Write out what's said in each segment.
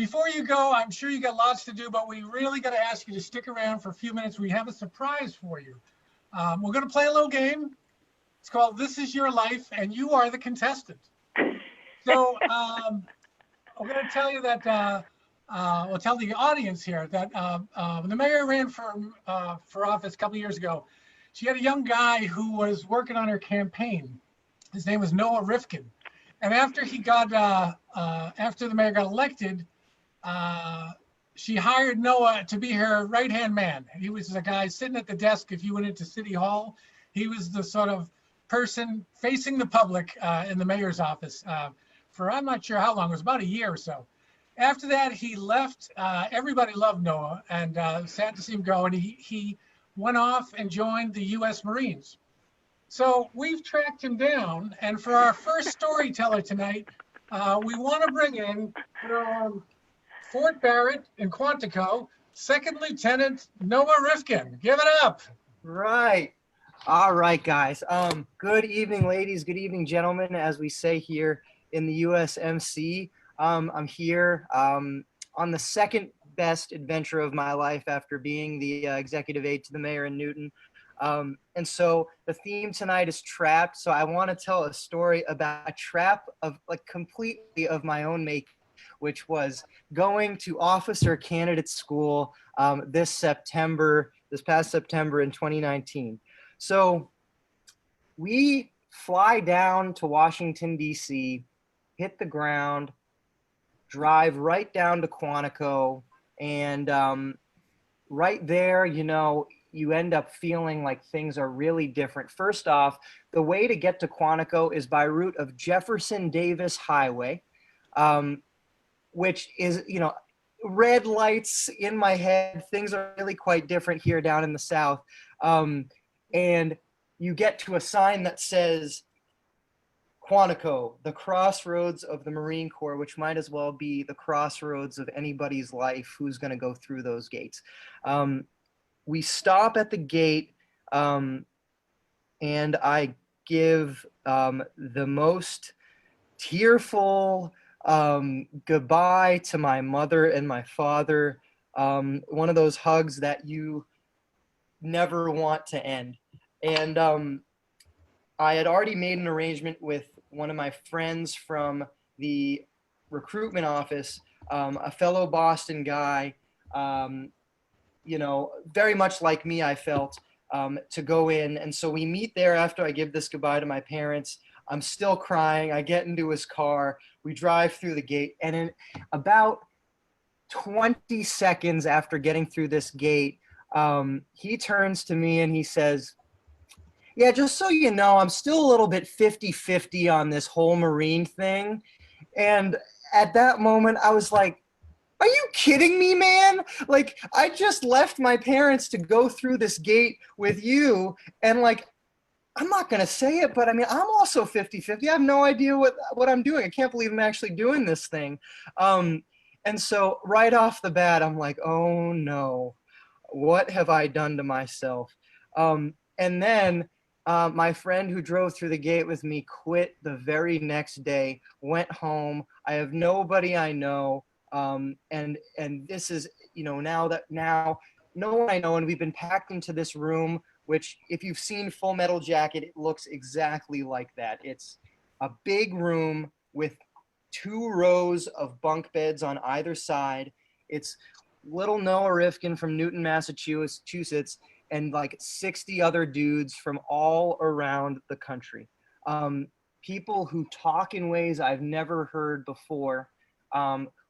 Before you go, I'm sure you got lots to do, but we really got to ask you to stick around for a few minutes. We have a surprise for you. We're going to play a little game. It's called This Is Your Life, and you are the contestant. So I'm going to tell you that, we'll tell the audience here that when the mayor ran for office a couple of years ago, she had a young guy who was working on her campaign. His name was Noah Rifkin. And after after the mayor got elected, she hired Noah to be her right-hand man. He was the guy sitting at the desk if you went into City Hall. He was the sort of person facing the public in the mayor's office for I'm not sure how long, it was about a year or so. After that, he left. Everybody loved Noah, and sad to see him go, and he went off and joined the U.S. Marines. So we've tracked him down, and for our first storyteller tonight, we want to bring in from Fort Barrett in Quantico, Second Lieutenant Noah Rifkin. Give it up. Right. All right, guys. Good evening, ladies. Good evening, gentlemen, as we say here in the USMC. I'm here on the second best adventure of my life after being the executive aide to the mayor in Newton. And so the theme tonight is trapped. So I want to tell a story about a trap of completely of my own making, which was going to officer candidate school this past September in 2019. So we fly down to Washington, D.C., hit the ground, drive right down to Quantico, and right there, you end up feeling like things are really different. First off, the way to get to Quantico is by route of Jefferson Davis Highway, which is, red lights in my head. Things are really quite different here down in the South. And you get to a sign that says Quantico, the crossroads of the Marine Corps, which might as well be the crossroads of anybody's life who's going to go through those gates. We stop at the gate, and I give the most tearful goodbye to my mother and my father, one of those hugs that you never want to end. And I had already made an arrangement with one of my friends from the recruitment office, a fellow Boston guy, very much like me, I felt, to go in. And so we meet there after I give this goodbye to my parents. I'm still crying. I get into his car. We drive through the gate. And in about 20 seconds after getting through this gate, he turns to me and he says, "Yeah, just so you know, I'm still a little bit 50-50 on this whole Marine thing." And at that moment, I was like, are you kidding me, man? Like, I just left my parents to go through this gate with you, and I'm not going to say it, but I mean, I'm also 50-50. I have no idea what I'm doing. I can't believe I'm actually doing this thing. And so right off the bat, I'm like, oh no, what have I done to myself? And then my friend who drove through the gate with me quit the very next day, went home. I have nobody I know. And this is, now no one I know, and we've been packed into this room, which if you've seen Full Metal Jacket, it looks exactly like that. It's a big room with 2 rows of bunk beds on either side. It's little Noah Rifkin from Newton, Massachusetts, and 60 other dudes from all around the country. People who talk in ways I've never heard before,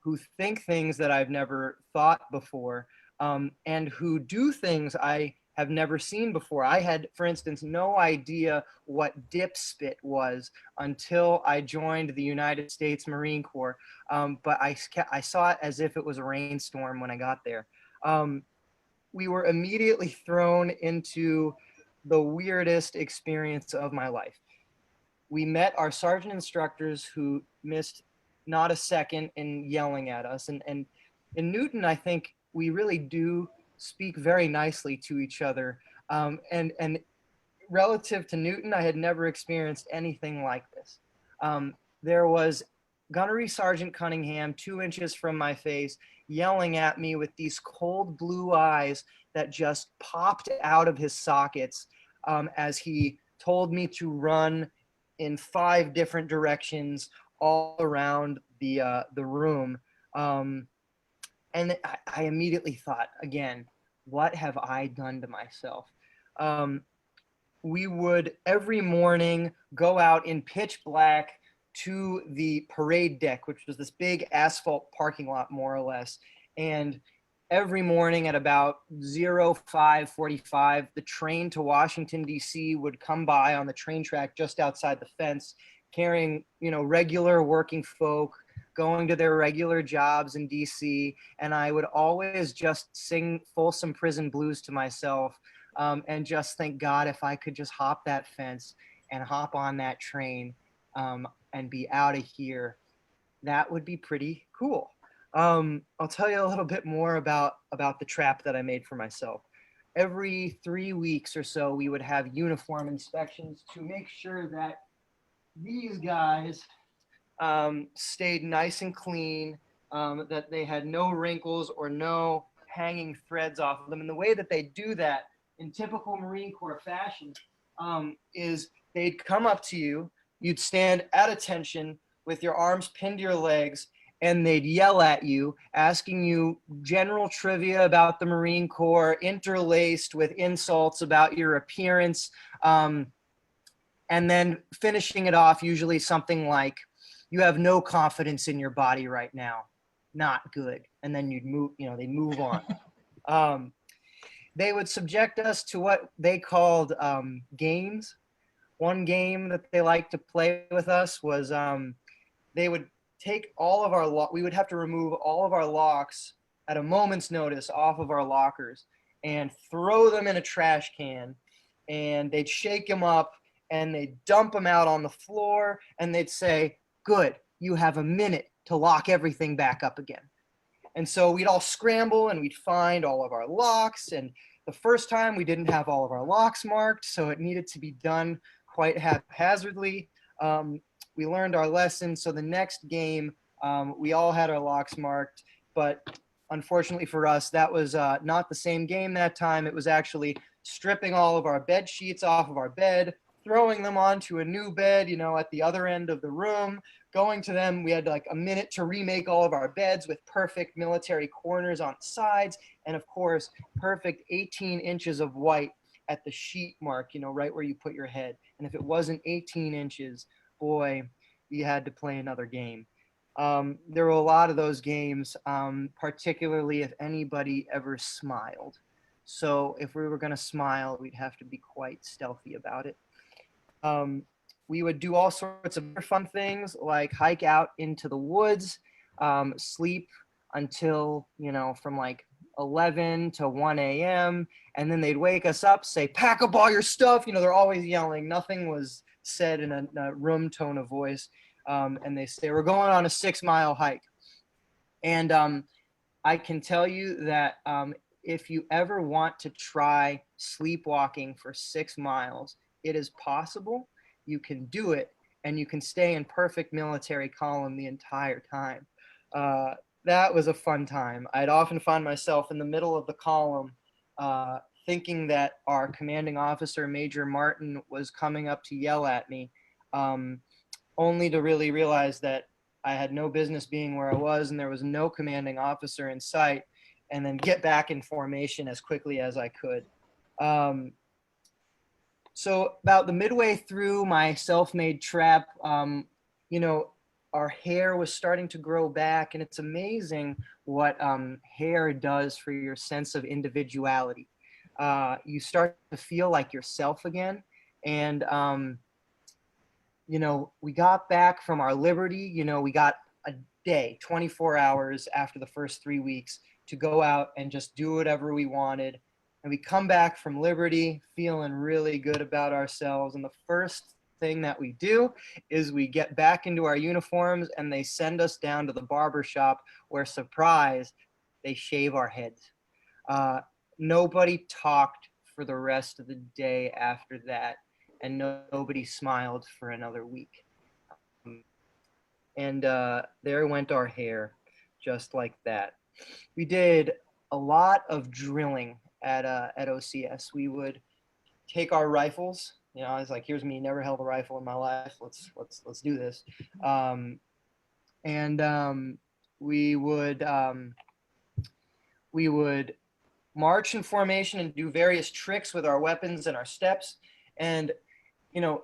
who think things that I've never thought before, and who do things I have never seen before. I had, for instance, no idea what dipspit was until I joined the United States Marine Corps, but I saw it as if it was a rainstorm when I got there. We were immediately thrown into the weirdest experience of my life. We met our sergeant instructors who missed not a second in yelling at us. And in Newton, I think we really do speak very nicely to each other. And relative to Newton, I had never experienced anything like this. There was Gunnery Sergeant Cunningham, 2 inches from my face, yelling at me with these cold blue eyes that just popped out of his sockets as he told me to run in 5 different directions all around the room. And I immediately thought, again, what have I done to myself? We would every morning go out in pitch black to the parade deck, which was this big asphalt parking lot, more or less. And every morning at about 05:45, the train to Washington, D.C. would come by on the train track just outside the fence, carrying, regular working folk going to their regular jobs in DC. And I would always just sing Folsom Prison Blues to myself and just think, God, if I could just hop that fence and hop on that train and be out of here, that would be pretty cool. I'll tell you a little bit more about the trap that I made for myself. Every 3 weeks or so, we would have uniform inspections to make sure that these guys stayed nice and clean, that they had no wrinkles or no hanging threads off of them. And the way that they do that in typical Marine Corps fashion is they'd come up to you, you'd stand at attention with your arms pinned to your legs, and they'd yell at you, asking you general trivia about the Marine Corps, interlaced with insults about your appearance, and then finishing it off usually something like, you have no confidence in your body right now. Not good. And then you'd move, they'd move on. They would subject us to what they called games. One game that they liked to play with us was they would take all of our we would have to remove all of our locks at a moment's notice off of our lockers and throw them in a trash can, and they'd shake them up and they'd dump them out on the floor, and they'd say, good, you have a minute to lock everything back up again. And so we'd all scramble and we'd find all of our locks. And the first time we didn't have all of our locks marked, so it needed to be done quite haphazardly. We learned our lesson. So the next game, we all had our locks marked, but unfortunately for us, that was not the same game that time. It was actually stripping all of our bed sheets off of our bed, throwing them onto a new bed, at the other end of the room, going to them. We had like a minute to remake all of our beds with perfect military corners on the sides. And of course, perfect 18 inches of white at the sheet mark, right where you put your head. And if it wasn't 18 inches, boy, you had to play another game. There were a lot of those games, particularly if anybody ever smiled. So if we were going to smile, we'd have to be quite stealthy about it. We would do all sorts of fun things like hike out into the woods, sleep until, from like 11 to 1 a.m. And then they'd wake us up, say, pack up all your stuff. They're always yelling. Nothing was said in a room tone of voice. And they say, we're going on a 6-mile hike. And I can tell you that if you ever want to try sleepwalking for 6 miles, it is possible. You can do it, and you can stay in perfect military column the entire time. That was a fun time. I'd often find myself in the middle of the column thinking that our commanding officer, Major Martin, was coming up to yell at me, only to really realize that I had no business being where I was and there was no commanding officer in sight, and then get back in formation as quickly as I could. So about the midway through my self-made trap, our hair was starting to grow back, and it's amazing what hair does for your sense of individuality. You start to feel like yourself again. And, we got back from our liberty, we got a day, 24 hours after the first 3 weeks to go out and just do whatever we wanted. And we come back from liberty feeling really good about ourselves. And the first thing that we do is we get back into our uniforms, and they send us down to the barber shop where, surprise, they shave our heads. Nobody talked for the rest of the day after that, and nobody smiled for another week. and there went our hair, just like that. We did a lot of drilling at OCS. We would take our rifles. You know, I was like, here's me, never held a rifle in my life. Let's do this. And we would march in formation and do various tricks with our weapons and our steps. And you know,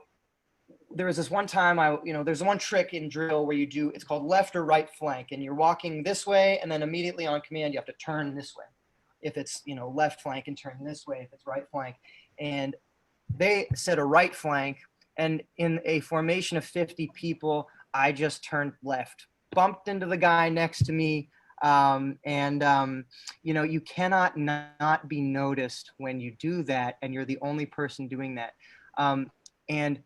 there was this one time there's one trick in drill where you do, it's called left or right flank, and you're walking this way, and then immediately on command you have to turn this way. If it's left flank, and turn this way if it's right flank. And they said a right flank, and in a formation of 50 people, I just turned left, bumped into the guy next to me. You cannot not be noticed when you do that, and you're the only person doing that. And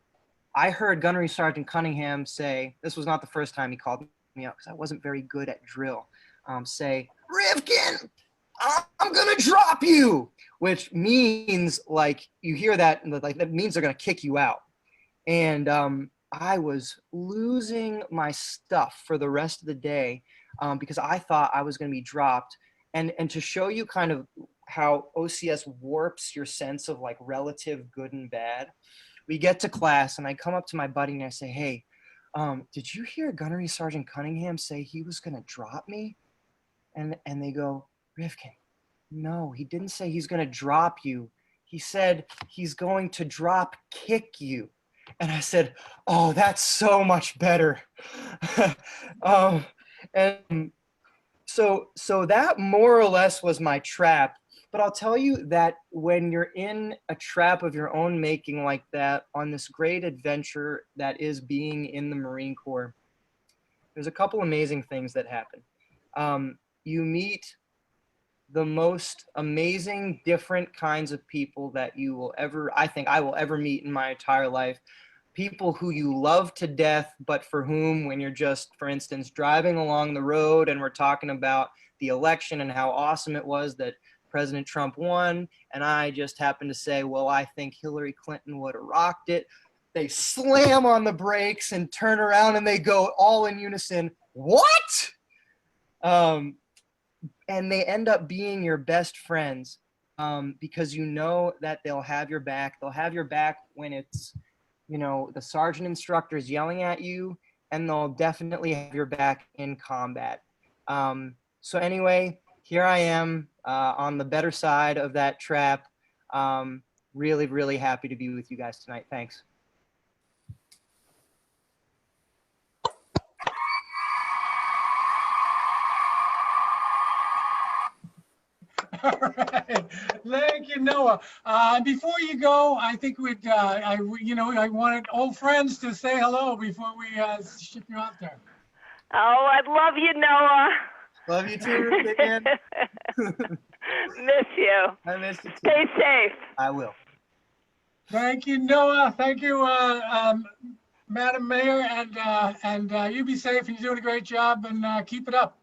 I heard Gunnery Sergeant Cunningham say, this was not the first time he called me out because I wasn't very good at drill, say, "Rivkin, I'm gonna drop you," which means, like, you hear that, and like that means they're gonna kick you out. And I was losing my stuff for the rest of the day because I thought I was gonna be dropped. And to show you kind of how OCS warps your sense of like relative good and bad, we get to class and I come up to my buddy and I say, "Hey, did you hear Gunnery Sergeant Cunningham say he was gonna drop me?" And they go, "Rivkin, no, he didn't say he's gonna drop you. He said he's going to drop kick you." And I said, "Oh, that's so much better." And so that more or less was my trap. But I'll tell you that when you're in a trap of your own making like that, on this great adventure that is being in the Marine Corps, there's a couple amazing things that happen. You meet the most amazing different kinds of people that I think I will ever meet in my entire life. People who you love to death, but for whom, when you're just, for instance, driving along the road and we're talking about the election and how awesome it was that President Trump won, and I just happen to say, well, I think Hillary Clinton would have rocked it, they slam on the brakes and turn around and they go all in unison, "What?" And they end up being your best friends because you know that they'll have your back. They'll have your back when it's, the sergeant instructor is yelling at you, and they'll definitely have your back in combat. So anyway, here I am on the better side of that trap. Really, really happy to be with you guys tonight. Thanks. All right. Thank you, Noah. Before you go, I think I wanted old friends to say hello before we ship you out there. Oh, I love you, Noah. Love you too, Ruthanne. Miss you. I miss you too. Stay safe. I will. Thank you, Noah. Thank you, Madam Mayor, and you be safe, and you're doing a great job, and keep it up.